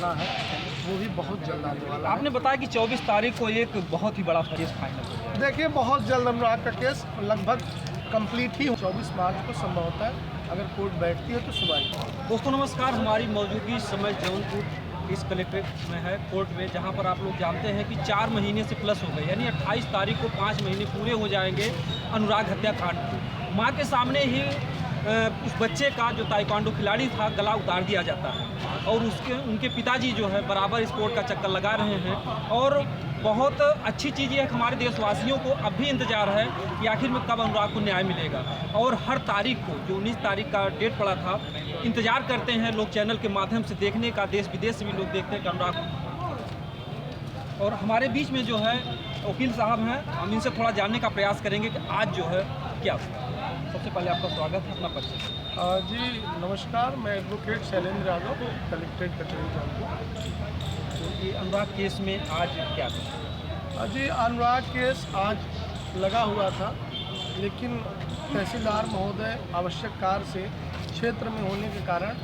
आना है, वो भी बहुत जल्द आने वाला है। आपने बताया कि 24 तारीख को एक बहुत ही बड़ा केस फाइनल हो गया। देखिए, बहुत जल्द अनुराग का केस लगभग कंप्लीट ही 24 मार्च को संभव होता है, अगर कोर्ट बैठती है तो सुनवाई। दोस्तों नमस्कार, हमारी मौजूदगी इस समय जौनपुर इस कलेक्ट्रेट में है, कोर्ट में, जहां पर आप लोग जानते हैं कि 4 महीने से प्लस हो गए, यानी 28 तारीख को 5 महीने पूरे हो जाएंगे अनुराग हत्याकांड को। माँ के सामने ही उस बच्चे का जो ताइक्वांडो खिलाड़ी था गला उतार दिया जाता है और उनके पिताजी जो है बराबर इस कोर्ट का चक्कर लगा रहे हैं। और बहुत अच्छी चीज़ ये है कि हमारे देशवासियों को अब भी इंतजार है कि आखिर में कब अनुराग को न्याय मिलेगा। और हर तारीख को, जो 19 तारीख का डेट पड़ा था, इंतजार करते हैं लोग चैनल के माध्यम से देखने का, देश विदेश से भी लोग देखते हैं कि अनुराग। और हमारे बीच में जो है वकील साहब हैं, हम इनसे थोड़ा जानने का प्रयास करेंगे कि आज जो है क्या हुआ। सबसे पहले आपका स्वागत है, अपना परिचय। जी नमस्कार, मैं एडवोकेट शैलेंद्र यादव, कलेक्ट्रेट कचहरी जौनपुर। तो ये अनुराग केस में आज क्या था? जी अनुराग केस आज लगा हुआ था, लेकिन तहसीलदार महोदय आवश्यक कार्य से क्षेत्र में होने के कारण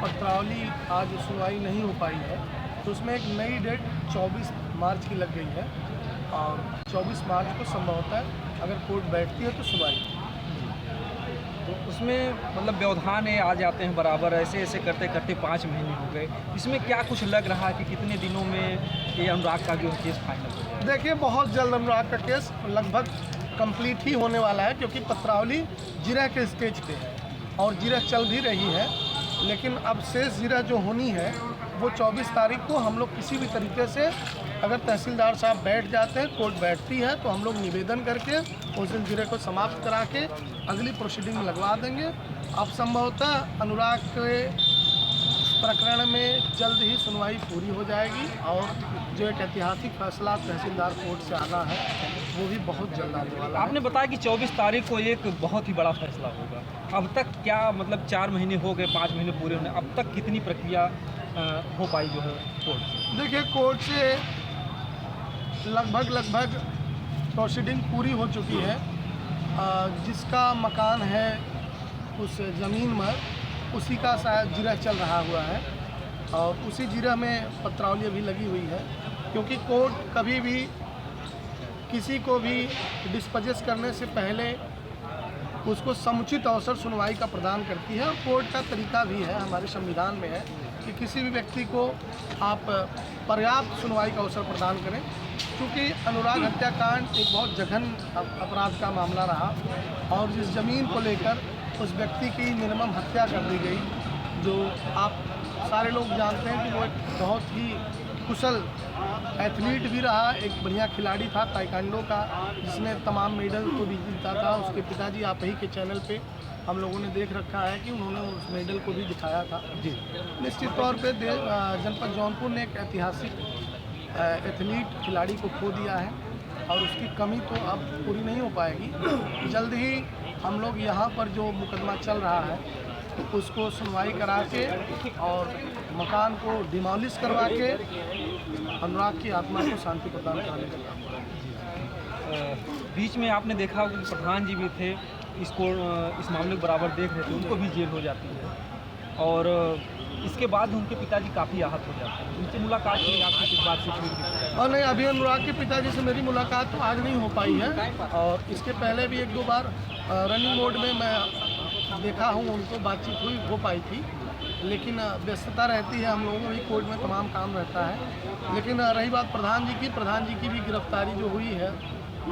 पत्रावली आज सुनवाई नहीं हो पाई है, तो उसमें एक नई डेट 24 मार्च की लग गई है और 24 मार्च को संभव होता है, अगर कोर्ट बैठती है तो सुनवाई। तो उसमें मतलब व्यवधान है, आ जाते हैं बराबर, ऐसे ऐसे करते करते 5 महीने हो गए। इसमें क्या कुछ लग रहा है कि कितने दिनों में ये अनुराग का जो केस फाइनल हो जाए? देखिए, बहुत जल्द अनुराग का केस लगभग कंप्लीट ही होने वाला है, क्योंकि पत्रावली जिरह के स्टेज पे है और जिरह चल भी रही है, लेकिन अब शेष जिरह जो होनी है वो 24 तारीख को हम लोग किसी भी तरीके से, अगर तहसीलदार साहब बैठ जाते हैं, कोर्ट बैठती है, तो हम लोग निवेदन करके उस दिन जिरह को समाप्त करा के अगली प्रोसीडिंग में लगवा देंगे। अब संभवतः अनुराग के प्रकरण में जल्द ही सुनवाई पूरी हो जाएगी और जो एक ऐतिहासिक फैसला तहसीलदार कोर्ट से आना है वो भी बहुत जल्द आने वाला है। आपने बताया कि 24 तारीख को एक बहुत ही बड़ा फैसला होगा। अब तक क्या मतलब 4 महीने हो गए, 5 महीने पूरे होने, अब तक कितनी प्रक्रिया हो पाई जो है कोर्ट से? देखिए, कोर्ट से लगभग प्रोसीडिंग पूरी हो चुकी है। जिसका मकान है उस ज़मीन में, उसी का शायद जिरह चल रहा हुआ है और उसी जिरह में पत्रावली अभी लगी हुई है, क्योंकि कोर्ट कभी भी किसी को भी डिस्पोजेस करने से पहले उसको समुचित अवसर सुनवाई का प्रदान करती है। और कोर्ट का तरीका भी है, हमारे संविधान में है कि किसी भी व्यक्ति को आप पर्याप्त सुनवाई का अवसर प्रदान करें। क्योंकि अनुराग हत्याकांड एक बहुत जघन्य अपराध का मामला रहा और जिस ज़मीन को लेकर उस व्यक्ति की निर्मम हत्या कर दी गई, जो आप सारे लोग जानते हैं कि वो एक बहुत ही कुशल एथलीट भी रहा, एक बढ़िया खिलाड़ी था ताइक्वांडो का, जिसने तमाम मेडल को भी जीता था। उसके पिताजी, आप ही के चैनल पे हम लोगों ने देख रखा है कि उन्होंने उस मेडल को भी दिखाया था। जी, निश्चित तौर पे जनपद जौनपुर ने एक ऐतिहासिक एथलीट खिलाड़ी को खो दिया है और उसकी कमी तो अब पूरी नहीं हो पाएगी। जल्द ही हम लोग यहाँ पर जो मुकदमा चल रहा है उसको सुनवाई करा के और मकान को डिमोलिश करवा के अनुराग की आत्मा को शांति प्रदान कराने का काम करें। बीच में आपने देखा कि प्रधान जी भी थे, इस मामले को बराबर देख रहे थे, उनको भी जेल हो जाती है और इसके बाद उनके पिताजी काफ़ी आहत हो जाते हैं। उनसे मुलाकात की आपकी कुछ बातचीत हुई? और नहीं, अभी अनुराग के पिताजी से मेरी मुलाकात तो आज नहीं हो पाई है और इसके पहले भी 1-2 बार रनिंग मोड में मैं देखा हूँ, उनको बातचीत हो पाई थी, लेकिन व्यस्तता रहती है, हम लोगों में भी कोर्ट में तमाम काम रहता है। लेकिन रही बात प्रधान जी की भी गिरफ्तारी जो हुई है,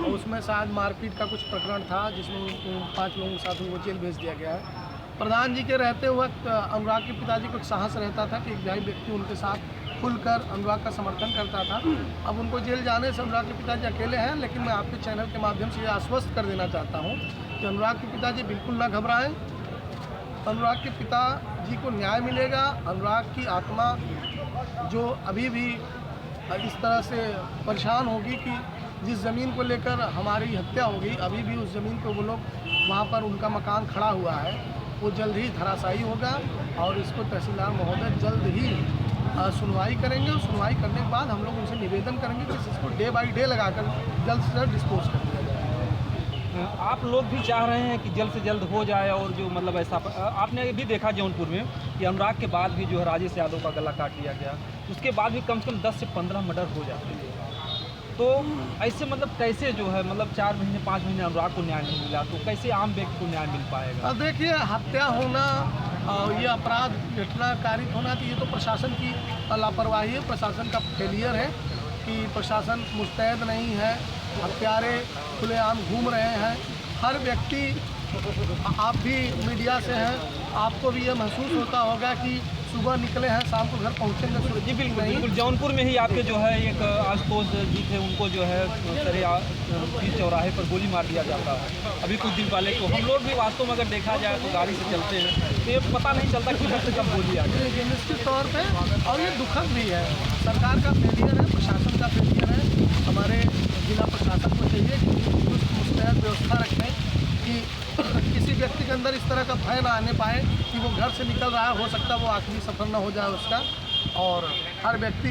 उसमें शायद मारपीट का कुछ प्रकरण था जिसमें उनको 5 लोगों के साथ उनको जेल भेज दिया गया है। प्रधान जी के रहते वक्त अनुराग के पिताजी को एक साहस रहता था कि एक भाई व्यक्ति उनके साथ खुलकर अनुराग का समर्थन करता था। अब उनको जेल जाने से अनुराग के पिताजी अकेले हैं, लेकिन मैं आपके चैनल के माध्यम से ये आश्वस्त कर देना चाहता हूँ कि अनुराग के पिताजी बिल्कुल ना घबराएं। अनुराग के पिताजी को न्याय मिलेगा। अनुराग की आत्मा जो अभी भी इस तरह से परेशान होगी कि जिस ज़मीन को लेकर हमारी हत्या हो गई, अभी भी उस ज़मीन पर वो लोग, वहाँ पर उनका मकान खड़ा हुआ है, वो जल्द ही धराशायी होगा और इसको तहसीलदार महोदय जल्द ही सुनवाई करेंगे और सुनवाई करने के बाद हम लोग उनसे निवेदन करेंगे कि इसको डे बाई डे लगाकर जल्द से जल्द डिस्पोज कर दिया जाए। आप लोग भी चाह रहे हैं कि जल्द से जल्द हो जाए और जो मतलब ऐसा आपने भी देखा जौनपुर में कि अनुराग के बाद भी जो है राजेश यादव का गला काट लिया गया, उसके बाद भी कम से कम 10 से 15 मर्डर हो जाते हैं। तो ऐसे मतलब कैसे जो है मतलब 4 महीने 5 महीने अनुराग को न्याय नहीं मिला, तो कैसे आम व्यक्ति को न्याय मिल पाएगा? देखिए, हत्या होना, ये अपराध घटना कारित होना, तो ये तो प्रशासन की लापरवाही है, प्रशासन का फेलियर है कि प्रशासन मुस्तैद नहीं है। हत्यारे खुलेआम घूम रहे हैं। हर व्यक्ति, आप भी मीडिया से हैं, आपको भी ये महसूस होता होगा कि सुबह निकले हैं, शाम को घर पहुँचेंगे सुरक्षित जी बिल्कुल नहीं। बिल्कुल। जौनपुर में ही आपके जो है एक आशुतोष जी थे, उनको जो है बीच चौराहे पर गोली मार दिया जाता है अभी कुछ दिन पहले। तो हम लोग भी वास्तव में अगर देखा जाए तो गाड़ी से चलते हैं तो ये पता नहीं चलता किधर से कब गोली आ गई। निश्चित तौर पे, और ये दुखद भी है। सरकार का फेलियर है, प्रशासन का फेलियर है। हमारे जिला प्रशासन को चाहिए कि मुस्तैद व्यवस्था रखें कि किसी व्यक्ति के अंदर इस तरह का भय ना आने पाए कि वो घर से निकल रहा है, हो सकता है वो आखिरी सफर ना हो जाए उसका। और हर व्यक्ति